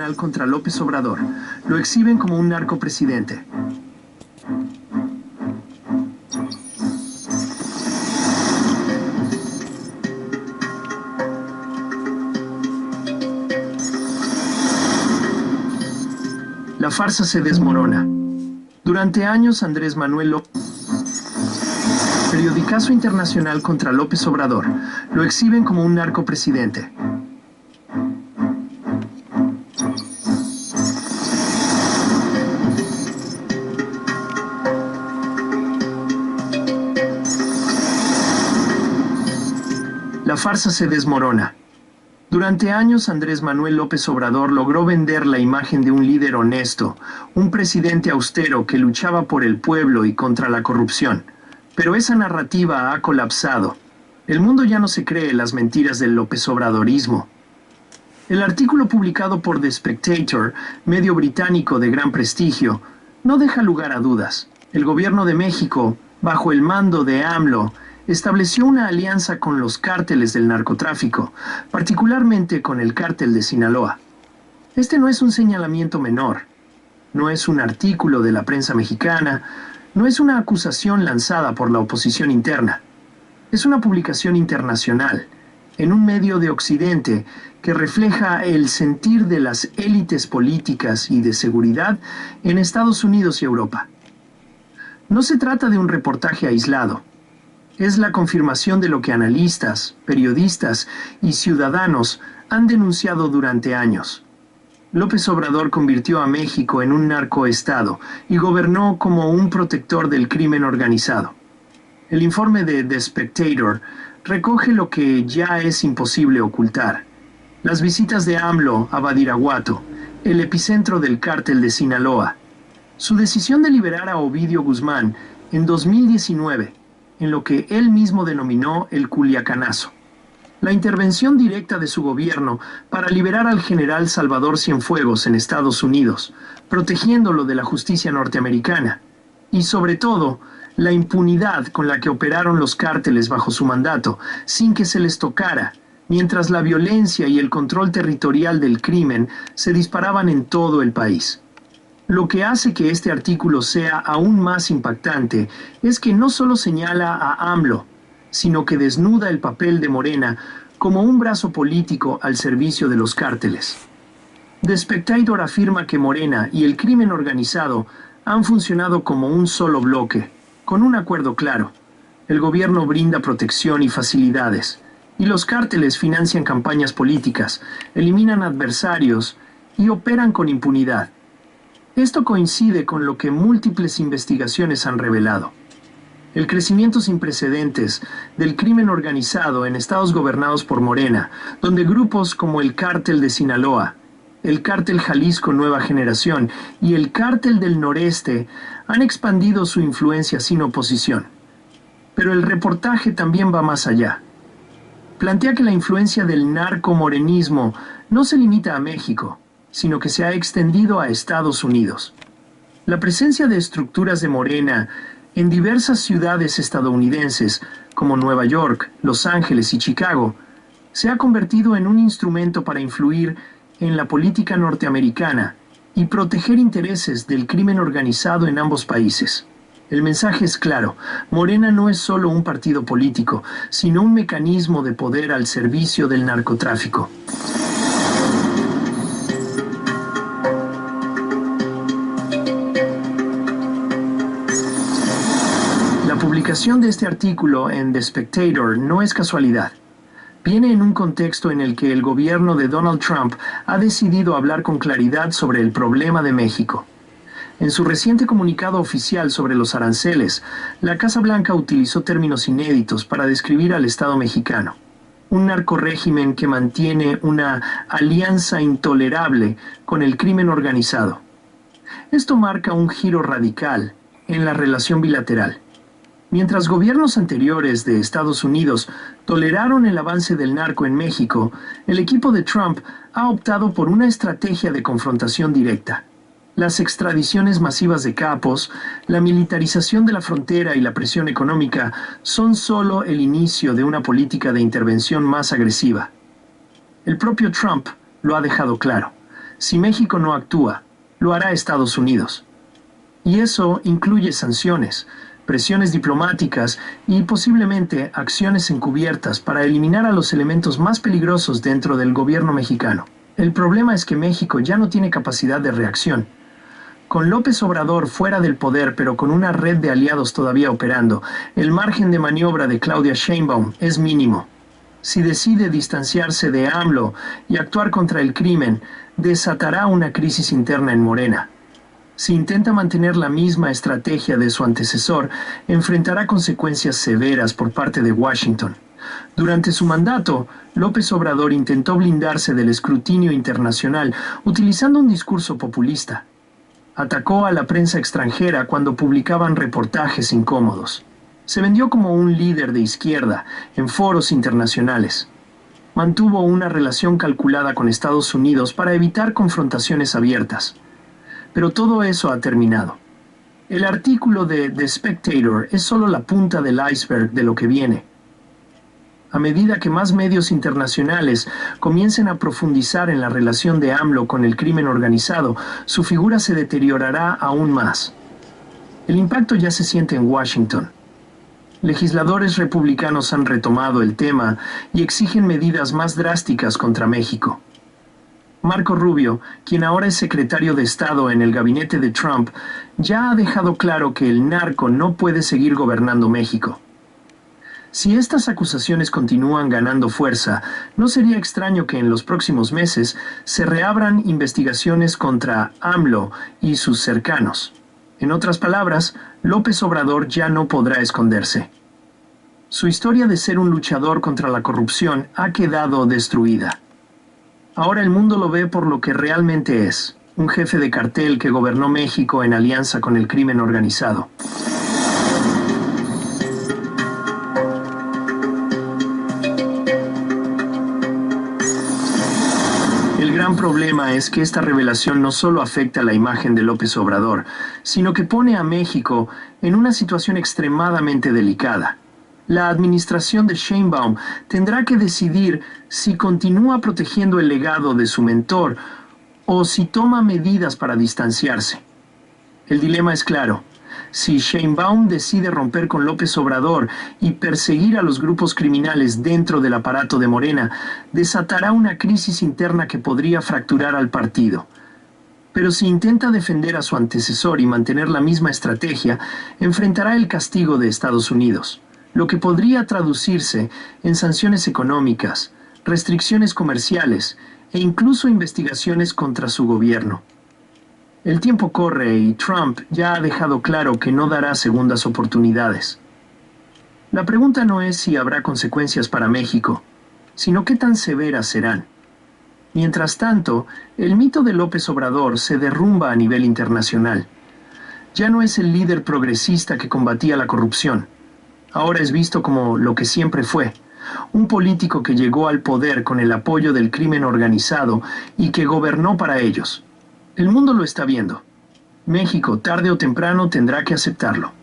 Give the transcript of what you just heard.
internacional contra López Obrador lo exhiben como un narcopresidente. La farsa se desmorona. Durante años, Andrés Manuel López, periodicazo internacional contra López Obrador, lo exhiben como un narcopresidente. La farsa se desmorona. Durante años, Andrés Manuel López Obrador logró vender la imagen de un líder honesto, un presidente austero que luchaba por el pueblo y contra la corrupción. Pero esa narrativa ha colapsado. El mundo ya no se cree las mentiras del López Obradorismo. El artículo publicado por The Spectator, medio británico de gran prestigio, no deja lugar a dudas. El gobierno de México, bajo el mando de AMLO, estableció una alianza con los cárteles del narcotráfico, particularmente con el cártel de Sinaloa. Este no es un señalamiento menor, no es un artículo de la prensa mexicana, no es una acusación lanzada por la oposición interna. Es una publicación internacional, en un medio de Occidente que refleja el sentir de las élites políticas y de seguridad en Estados Unidos y Europa. No se trata de un reportaje aislado. Es la confirmación de lo que analistas, periodistas y ciudadanos han denunciado durante años. López Obrador convirtió a México en un narcoestado y gobernó como un protector del crimen organizado. El informe de The Spectator recoge lo que ya es imposible ocultar. Las visitas de AMLO a Badiraguato, el epicentro del cártel de Sinaloa. Su decisión de liberar a Ovidio Guzmán en 2019, en lo que él mismo denominó el Culiacanazo. La intervención directa de su gobierno para liberar al general Salvador Cienfuegos en Estados Unidos, protegiéndolo de la justicia norteamericana. Y sobre todo, la impunidad con la que operaron los cárteles bajo su mandato, sin que se les tocara, mientras la violencia y el control territorial del crimen se disparaban en todo el país. Lo que hace que este artículo sea aún más impactante es que no solo señala a AMLO, sino que desnuda el papel de Morena como un brazo político al servicio de los cárteles. The Spectator afirma que Morena y el crimen organizado han funcionado como un solo bloque, con un acuerdo claro. El gobierno brinda protección y facilidades, y los cárteles financian campañas políticas, eliminan adversarios y operan con impunidad. Esto coincide con lo que múltiples investigaciones han revelado. El crecimiento sin precedentes del crimen organizado en estados gobernados por Morena, donde grupos como el Cártel de Sinaloa, el Cártel Jalisco Nueva Generación y el Cártel del Noreste han expandido su influencia sin oposición. Pero el reportaje también va más allá. Plantea que la influencia del narcomorenismo no se limita a México, sino que se ha extendido a Estados Unidos. La presencia de estructuras de Morena en diversas ciudades estadounidenses, como Nueva York, Los Ángeles y Chicago, se ha convertido en un instrumento para influir en la política norteamericana y proteger intereses del crimen organizado en ambos países. El mensaje es claro: Morena no es solo un partido político, sino un mecanismo de poder al servicio del narcotráfico. La publicación de este artículo en The Spectator no es casualidad. Viene en un contexto en el que el gobierno de Donald Trump ha decidido hablar con claridad sobre el problema de México. En su reciente comunicado oficial sobre los aranceles, la Casa Blanca utilizó términos inéditos para describir al Estado mexicano. Un narcorrégimen que mantiene una alianza intolerable con el crimen organizado. Esto marca un giro radical en la relación bilateral. Mientras gobiernos anteriores de Estados Unidos toleraron el avance del narco en México, el equipo de Trump ha optado por una estrategia de confrontación directa. Las extradiciones masivas de capos, la militarización de la frontera y la presión económica son solo el inicio de una política de intervención más agresiva. El propio Trump lo ha dejado claro. Si México no actúa, lo hará Estados Unidos. Y eso incluye sanciones, presiones diplomáticas y posiblemente acciones encubiertas para eliminar a los elementos más peligrosos dentro del gobierno mexicano. El problema es que México ya no tiene capacidad de reacción. Con López Obrador fuera del poder, pero con una red de aliados todavía operando, el margen de maniobra de Claudia Sheinbaum es mínimo. Si decide distanciarse de AMLO y actuar contra el crimen, desatará una crisis interna en Morena. Si intenta mantener la misma estrategia de su antecesor, enfrentará consecuencias severas por parte de Washington. Durante su mandato, López Obrador intentó blindarse del escrutinio internacional utilizando un discurso populista. Atacó a la prensa extranjera cuando publicaban reportajes incómodos. Se vendió como un líder de izquierda en foros internacionales. Mantuvo una relación calculada con Estados Unidos para evitar confrontaciones abiertas. Pero todo eso ha terminado. El artículo de The Spectator es solo la punta del iceberg de lo que viene. A medida que más medios internacionales comiencen a profundizar en la relación de AMLO con el crimen organizado, su figura se deteriorará aún más. El impacto ya se siente en Washington. Legisladores republicanos han retomado el tema y exigen medidas más drásticas contra México. Marco Rubio, quien ahora es secretario de Estado en el gabinete de Trump, ya ha dejado claro que el narco no puede seguir gobernando México. Si estas acusaciones continúan ganando fuerza, no sería extraño que en los próximos meses se reabran investigaciones contra AMLO y sus cercanos. En otras palabras, López Obrador ya no podrá esconderse. Su historia de ser un luchador contra la corrupción ha quedado destruida. Ahora el mundo lo ve por lo que realmente es, un jefe de cartel que gobernó México en alianza con el crimen organizado. El gran problema es que esta revelación no solo afecta la imagen de López Obrador, sino que pone a México en una situación extremadamente delicada. La administración de Sheinbaum tendrá que decidir si continúa protegiendo el legado de su mentor o si toma medidas para distanciarse. El dilema es claro. Si Sheinbaum decide romper con López Obrador y perseguir a los grupos criminales dentro del aparato de Morena, desatará una crisis interna que podría fracturar al partido. Pero si intenta defender a su antecesor y mantener la misma estrategia, enfrentará el castigo de Estados Unidos, lo que podría traducirse en sanciones económicas, restricciones comerciales e incluso investigaciones contra su gobierno. El tiempo corre y Trump ya ha dejado claro que no dará segundas oportunidades. La pregunta no es si habrá consecuencias para México, sino qué tan severas serán. Mientras tanto, el mito de López Obrador se derrumba a nivel internacional. Ya no es el líder progresista que combatía la corrupción. Ahora es visto como lo que siempre fue, un político que llegó al poder con el apoyo del crimen organizado y que gobernó para ellos. El mundo lo está viendo. México, tarde o temprano, tendrá que aceptarlo.